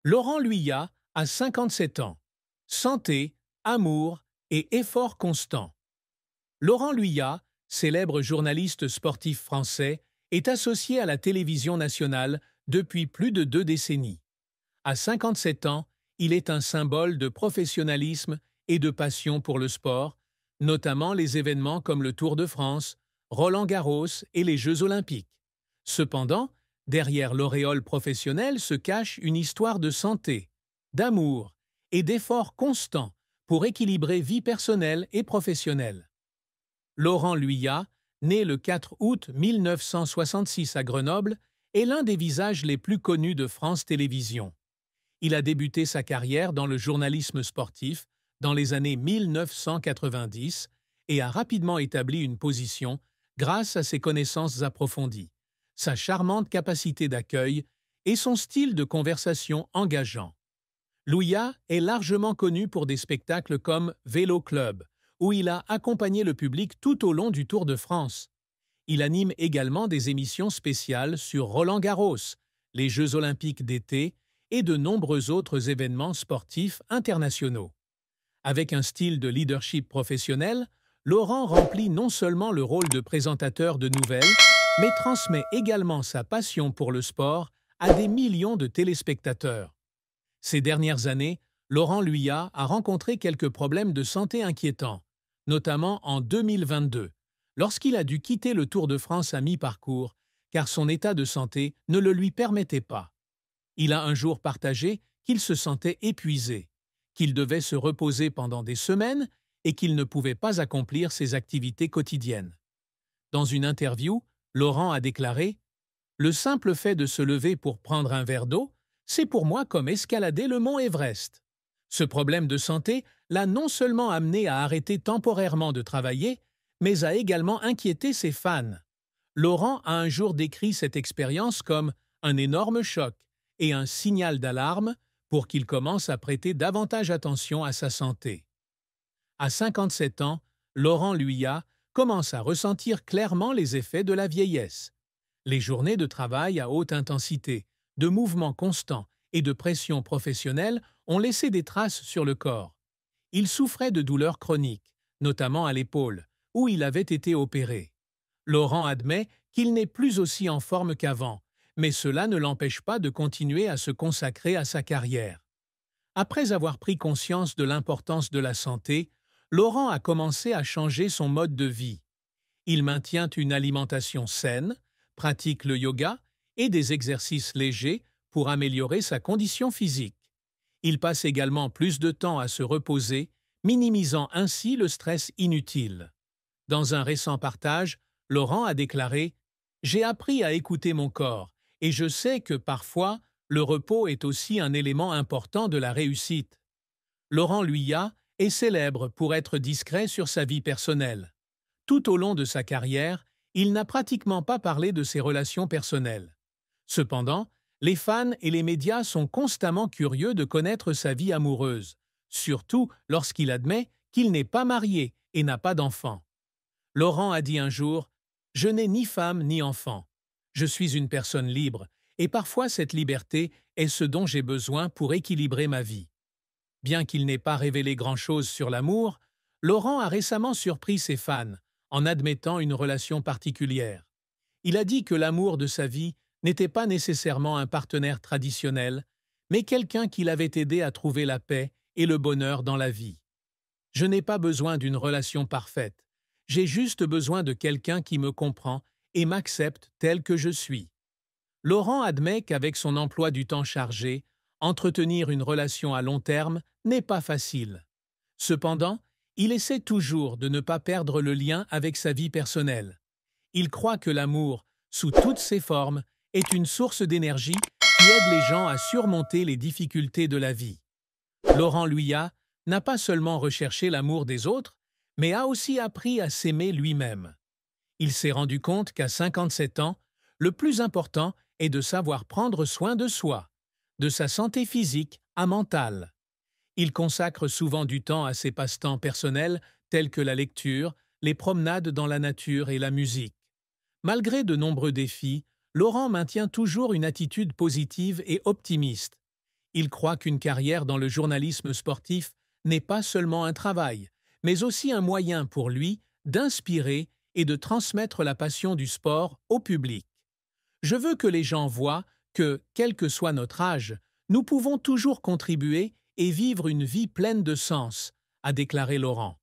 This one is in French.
Laurent Luyat a 57 ans. Santé, amour et effort constant. Laurent Luyat, célèbre journaliste sportif français, est associé à la télévision nationale depuis plus de 2 décennies. À 57 ans, il est un symbole de professionnalisme et de passion pour le sport, notamment les événements comme le Tour de France, Roland-Garros et les Jeux olympiques. Cependant, derrière l'auréole professionnelle se cache une histoire de santé, d'amour et d'efforts constants pour équilibrer vie personnelle et professionnelle. Laurent Luyat, né le 4 août 1966 à Grenoble, est l'un des visages les plus connus de France Télévisions. Il a débuté sa carrière dans le journalisme sportif dans les années 1990 et a rapidement établi une position grâce à ses connaissances approfondies, sa charmante capacité d'accueil et son style de conversation engageant. Luyat est largement connu pour des spectacles comme Vélo Club, où il a accompagné le public tout au long du Tour de France. Il anime également des émissions spéciales sur Roland-Garros, les Jeux olympiques d'été et de nombreux autres événements sportifs internationaux. Avec un style de leadership professionnel, Laurent remplit non seulement le rôle de présentateur de nouvelles, mais transmet également sa passion pour le sport à des millions de téléspectateurs. Ces dernières années, Laurent Luyat a rencontré quelques problèmes de santé inquiétants, notamment en 2022, lorsqu'il a dû quitter le Tour de France à mi-parcours, car son état de santé ne le lui permettait pas. Il a un jour partagé qu'il se sentait épuisé, qu'il devait se reposer pendant des semaines et qu'il ne pouvait pas accomplir ses activités quotidiennes. Dans une interview, Laurent a déclaré « Le simple fait de se lever pour prendre un verre d'eau, c'est pour moi comme escalader le mont Everest. » Ce problème de santé l'a non seulement amené à arrêter temporairement de travailler, mais a également inquiété ses fans. Laurent a un jour décrit cette expérience comme un énorme choc et un signal d'alarme pour qu'il commence à prêter davantage attention à sa santé. À 57 ans, Laurent Luyat commence à ressentir clairement les effets de la vieillesse. Les journées de travail à haute intensité, de mouvements constants et de pression professionnelle ont laissé des traces sur le corps. Il souffrait de douleurs chroniques, notamment à l'épaule, où il avait été opéré. Laurent admet qu'il n'est plus aussi en forme qu'avant, mais cela ne l'empêche pas de continuer à se consacrer à sa carrière. Après avoir pris conscience de l'importance de la santé, Laurent a commencé à changer son mode de vie. Il maintient une alimentation saine, pratique le yoga et des exercices légers pour améliorer sa condition physique. Il passe également plus de temps à se reposer, minimisant ainsi le stress inutile. Dans un récent partage, Laurent a déclaré « J'ai appris à écouter mon corps et je sais que parfois, le repos est aussi un élément important de la réussite. » Laurent Luyat est célèbre pour être discret sur sa vie personnelle. Tout au long de sa carrière, il n'a pratiquement pas parlé de ses relations personnelles. Cependant, les fans et les médias sont constamment curieux de connaître sa vie amoureuse, surtout lorsqu'il admet qu'il n'est pas marié et n'a pas d'enfant. Laurent a dit un jour « Je n'ai ni femme ni enfant. Je suis une personne libre et parfois cette liberté est ce dont j'ai besoin pour équilibrer ma vie. » Bien qu'il n'ait pas révélé grand-chose sur l'amour, Laurent a récemment surpris ses fans en admettant une relation particulière. Il a dit que l'amour de sa vie n'était pas nécessairement un partenaire traditionnel, mais quelqu'un qui l'avait aidé à trouver la paix et le bonheur dans la vie. « Je n'ai pas besoin d'une relation parfaite. J'ai juste besoin de quelqu'un qui me comprend et m'accepte tel que je suis. » Laurent admet qu'avec son emploi du temps chargé, entretenir une relation à long terme n'est pas facile. Cependant, il essaie toujours de ne pas perdre le lien avec sa vie personnelle. Il croit que l'amour, sous toutes ses formes, est une source d'énergie qui aide les gens à surmonter les difficultés de la vie. Laurent Luyat n'a pas seulement recherché l'amour des autres, mais a aussi appris à s'aimer lui-même. Il s'est rendu compte qu'à 57 ans, le plus important est de savoir prendre soin de soi, de sa santé physique à mentale. Il consacre souvent du temps à ses passe-temps personnels tels que la lecture, les promenades dans la nature et la musique. Malgré de nombreux défis, Laurent maintient toujours une attitude positive et optimiste. Il croit qu'une carrière dans le journalisme sportif n'est pas seulement un travail, mais aussi un moyen pour lui d'inspirer et de transmettre la passion du sport au public. Je veux que les gens voient que, quel que soit notre âge, nous pouvons toujours contribuer et vivre une vie pleine de sens, a déclaré Laurent.